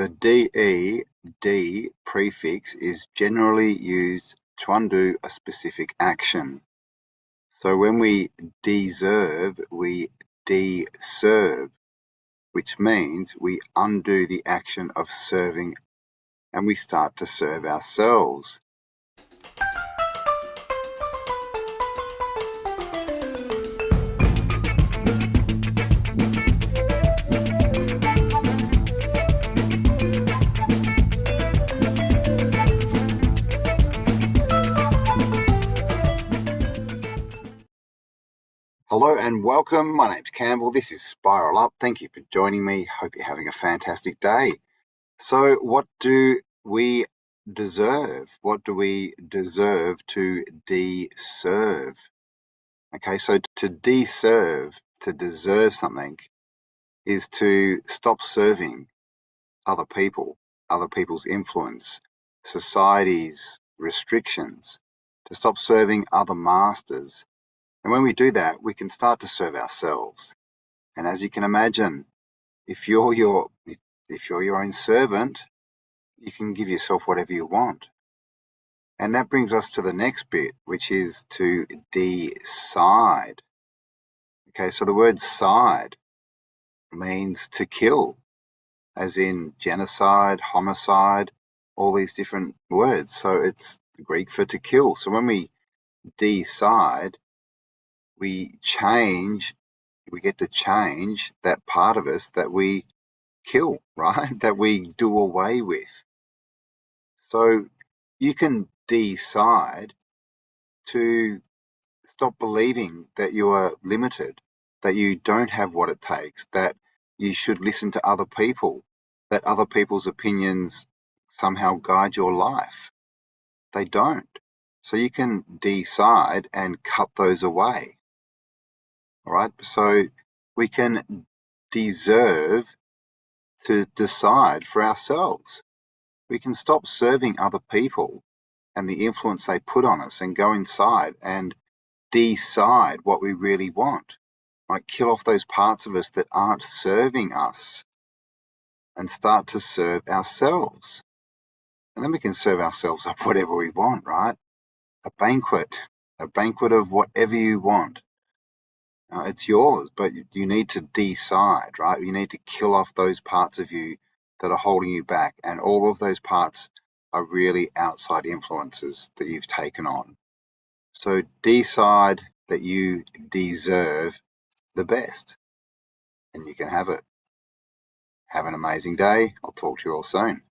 The DED prefix is generally used to undo a specific action. So when we deserve, we deserve, which means we undo the action of serving and we start to serve ourselves. Hello and welcome. My name's Campbell. This is Spiral Up. Thank you for joining me. Hope you're having a fantastic day. So what do we deserve? What do we deserve to deserve? Okay, so to deserve, to deserve something, is to stop serving other people, other people's influence, society's restrictions, to stop serving other masters. And when we do that, we can start to serve ourselves. And as you can imagine, if you're your own servant, you can give yourself whatever you want. And that brings us to the next bit, which is to decide. Okay, so the word side means to kill, as in genocide, homicide, all these different words. So it's Greek for to kill. So when we decide, we get to change that part of us that we kill, right? That we do away with. So you can decide to stop believing that you are limited, that you don't have what it takes, that you should listen to other people, that other people's opinions somehow guide your life. They don't. So you can decide and cut those away. All right, so we can deserve to decide for ourselves. We can stop serving other people and the influence they put on us and go inside and decide what we really want. Right? Kill off those parts of us that aren't serving us and start to serve ourselves. And then we can serve ourselves up whatever we want, right? A banquet of whatever you want. It's yours, but you need to decide, right? You need to kill off those parts of you that are holding you back. And all of those parts are really outside influences that you've taken on. So decide that you deserve the best and you can have it. Have an amazing day. I'll talk to you all soon.